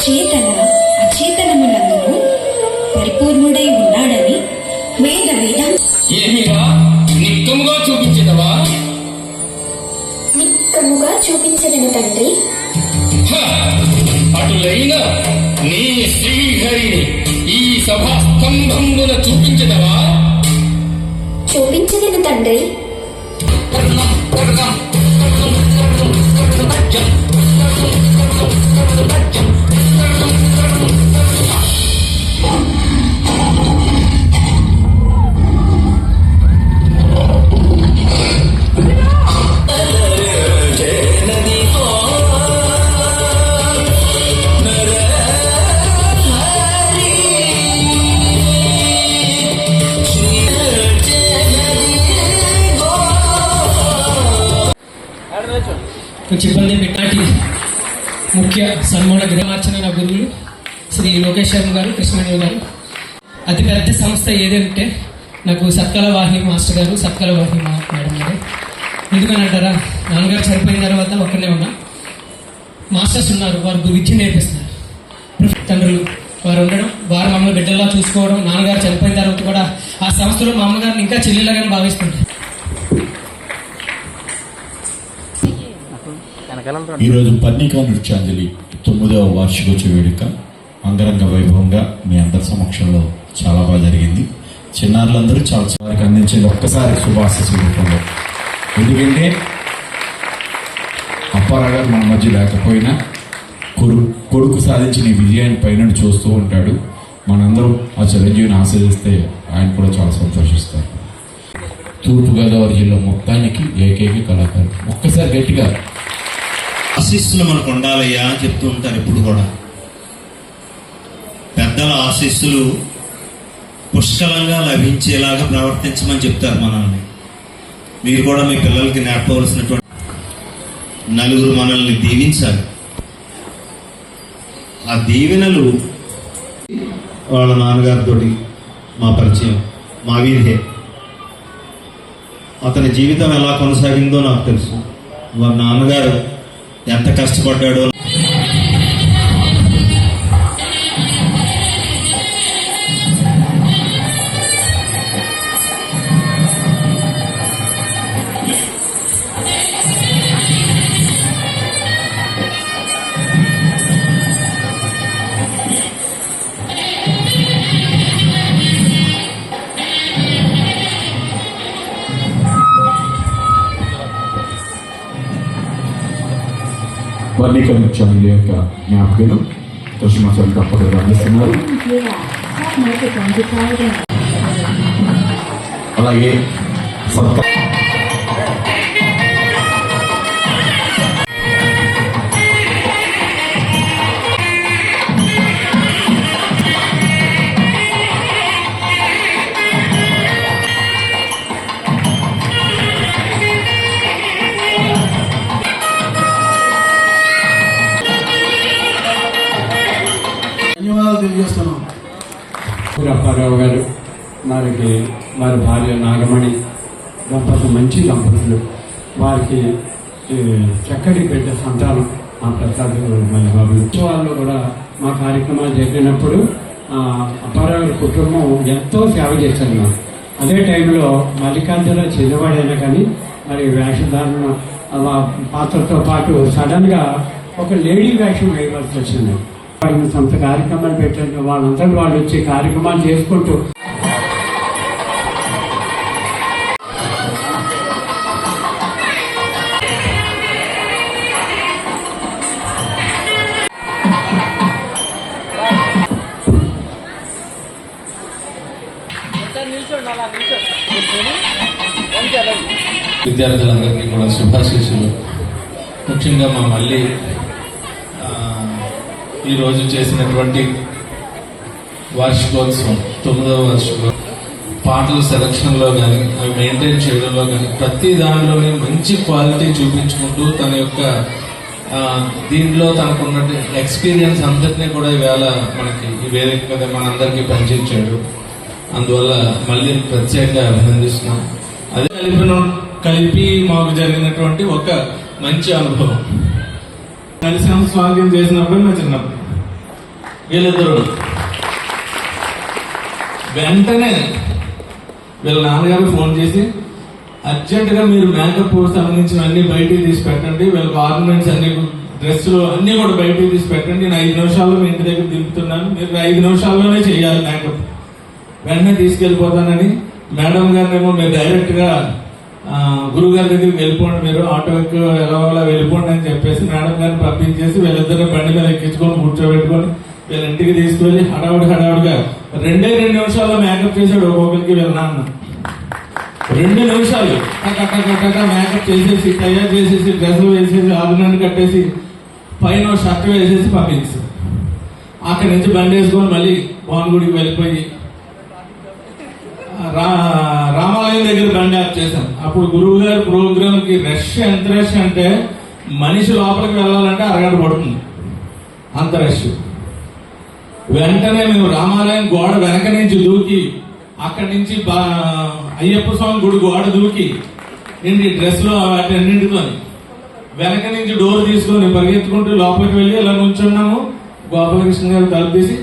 చేతన అచేతనములందును పరిపూర్ణుడై ఉన్నాడని వేద నిక్కముగా చూపించదవా? నిక్కముగా చూపించదను తండ్రి. అటులైన నీ శ్రీహరిని ఈ సభాస్తంభమున చూపించదవా? చూపించదను తండ్రి. చిబ్బంది పెట్టాటి ముఖ్య సన్మాన గ్రహార్చన గురువులు శ్రీ లోకేష్ శర్మ గారు, కృష్ణవేణి గారు. అతిపెద్ద సంస్థ ఏదంటే నాకు సత్కల వాహిని మాస్టర్ గారు, సత్కల వాహిని మేడం గారు. ఎందుకని అంటారా, నాన్నగారు చనిపోయిన తర్వాత ఒక్కనే ఉన్నా, మాస్టర్స్ ఉన్నారు, వారు విద్య నేర్పిస్తున్నారు. తండ్రులు వారు ఉండడం, వారు మమ్మల్ని బిడ్డల్లా చూసుకోవడం, నాన్నగారు చనిపోయిన తర్వాత కూడా ఆ సంస్థలో మా అమ్మగారిని ఇంకా చెల్లెలాగానే భావిస్తుంటారు. ఈరోజు పర్ణికా నృత్యాంజలి 9వ వార్షికోత్సవ వేడుక అంగరంగ వైభవంగా మీ అందరి సమక్షంలో చాలా బాగా జరిగింది. చిన్నారులందరూ చాలా వారికి అందించేది ఒక్కసారి శుభాశీస్సుల రూపంలో. ఎందుకంటే అప్పారావు గారు మన మధ్య లేకపోయినా కొడుకు సాధించిన విజయాన్ని పైన చూస్తూ ఉంటాడు. మనందరం ఆ చిరంజీవిని ఆశీర్వదిస్తే ఆయన కూడా చాలా సంతోషిస్తారు. తూర్పుగోదావరి జిల్లా మొత్తానికి ఏకైక కళాకారుడు. ఒక్కసారి గట్టిగా ఆశీస్సులు మనకు ఉండాలయ్యా అని చెప్తూ ఉంటారు. ఎప్పుడు కూడా పెద్దల ఆశీస్సులు పుష్కలంగా లభించేలాగా ప్రవర్తించమని చెప్తారు మనల్ని. మీరు కూడా మీ పిల్లలకి నేర్పవలసినటువంటి నలుగురు మనల్ని దీవించాలి. ఆ దీవెనలు వాళ్ళ నాన్నగారితో మా పరిచయం, మా వీధే. అతని జీవితం ఎలా కొనసాగిందో నాకు తెలుసు. వారి నాన్నగారు ఎంత కష్టపడ్డాడో. పర్ణికా నృత్యాంజలి యొక్క జ్ఞాపకులు కృష్ణమాచార్య తప్పకుండా అందిస్తున్నారు. అలాగే తెలియజేస్తున్నాం. అప్పారావు గారు వారికి వారి భార్య నాగమణి దంపతులు మంచి దంపతులు. వారికి చక్కటి బిడ్డ సంతానం మా ప్రసాద్ మళ్ళీ బాబు. ఉత్సవాల్లో కూడా మా కార్యక్రమాలు జరిగినప్పుడు అప్పారావు గారి కుటుంబం ఎంతో సేవ చేశారు నాకు. అదే టైంలో మల్లికార్జున చిన్నవాడైనా కానీ మరి వేషధారణ పాత్రతో పాటు సడన్గా ఒక లేడీ వేషం వేయవలసి వచ్చింది. సొంత కార్యక్రమాలు పెట్టారు. వాళ్ళంతా వాళ్ళు వచ్చి కార్యక్రమాలు చేసుకుంటూ విద్యార్థులందరికీ కూడా శుభాశీస్సులు. ముఖ్యంగా మా మళ్ళీ ఈరోజు చేసినటువంటి వార్షికోత్సవం 9వ వార్షికోత్సవం పాటల సెలక్షన్లో కానీ అవి మెయింటైన్ చేయడంలో కానీ ప్రతి దానిలోనే మంచి క్వాలిటీ చూపించుకుంటూ తన యొక్క దీంట్లో తనకున్న ఎక్స్పీరియన్స్ అంతటినీ కూడా ఈవేళ మనకి ఈ వేదిక మీద మనందరికీ పంచించాడు. అందువల్ల మళ్ళీ ప్రత్యేకంగా అభినందిస్తున్నాం. అదే కలిపి మాకు జరిగినటువంటి ఒక మంచి అనుభవం. కలిసి స్వాగతం చేసినప్పుడు నా చిన్నప్పుడు వీళ్ళిద్దరు వెంటనే వీళ్ళ నాన్నగారు ఫోన్ చేసి అర్జెంటుగా మీరు మేకప్ సంబంధించిన అన్ని బయటికి తీసి పెట్టండి, వీళ్ళకి ఆర్నమెంట్స్ అన్ని డ్రెస్సులు అన్ని కూడా బయటికి తీసి పెట్టండి, నేను 5 నిమిషాల్లో మీ ఇంటి దగ్గర దింపుతున్నాను, మీరు 5 నిమిషాల్లోనే చేయాలి మేకప్, వెంటనే తీసుకెళ్ళిపోతానని. మేడం గారినేమో మీరు డైరెక్ట్ గా గురువు గారి దగ్గరికి వెళ్ళిపోండి, మీరు ఆటోకి ఎలా వెళ్ళిపోండి అని చెప్పేసి మేడం గారిని పంపించేసి వీళ్ళిద్దరిని బండి మీద ఎక్కించుకొని కూర్చోబెట్టుకొని వీళ్ళ ఇంటికి తీసుకువెళ్ళి హడావుడిగా 2 నిమిషాల్లో మేకప్ చేశాడు ఒక్కొక్కరికి వీళ్ళ నాన్న. 2 నిమిషాలు మేకప్ చేసేసి తయారు చేసేసి డ్రెస్సులు వేసేసి ఆర్గనైన్ కట్టేసి పైన షర్ట్ వేసేసి పంపించారు. అక్కడి నుంచి బండి వేసుకొని మళ్ళీ భవన్గుడికి వెళ్ళిపోయి రామాలయం దగ్గర బండి ఆఫ్ చేశాం. అప్పుడు గురువు గారి ప్రోగ్రామ్ కి ఎంత రష్ అంటే మనిషి లోపలికి వెళ్ళాలంటే అరగంట పడుతుంది, అంత రష్. వెంటనే మేము రామాలయం గోడ వెనక నుంచి దూకి అక్కడి నుంచి అయ్యప్ప స్వామి గుడి గోడ దూకి ఇంటి డ్రెస్ లో వాటన్నింటితో వెనక నుంచి డోర్ తీసుకొని పరిగెత్తుకుంటూ లోపలికి వెళ్ళి ఇలా నుంచున్నాము. గోపాలకృష్ణ గారు తలుపు తీసి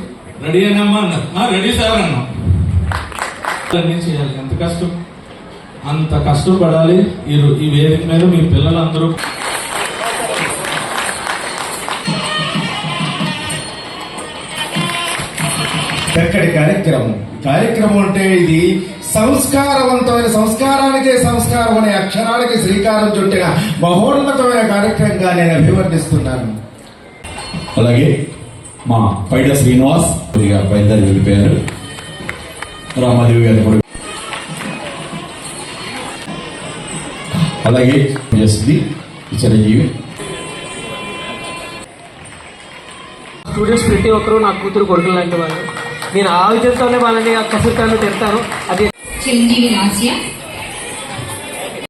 రెడీ అయినామా అన్నారు. రెడీ సార్ అన్నాం. చేయాలి, ఎంత కష్టం, అంత కష్టపడాలి. ఈ వేదిక మీద మీ పిల్లలందరూ చక్కటి కార్యక్రమం అంటే ఇది సంస్కారవంతమైన సంస్కారానికే సంస్కారం అనే అక్షరాలకి శ్రీకారం చుట్టిన మహోన్నతమైన కార్యక్రమంగా నేను అభివర్ణిస్తున్నాను. అలాగే మా పైడ శ్రీనివాస్ బయలుదేరి వెళ్ళిపోయారు. రామాదేవి గారు కూడా అలాగే చేస్తుంది చిరంజీవి. స్టూడెంట్స్ ప్రతి ఒక్కరూ నా కూతురు కొడుకులు లాంటి వాళ్ళు. నేను ఆ విధంతోనే వాళ్ళని కసిరితాను తిడతాను. అది చిరంజీవి లాస్య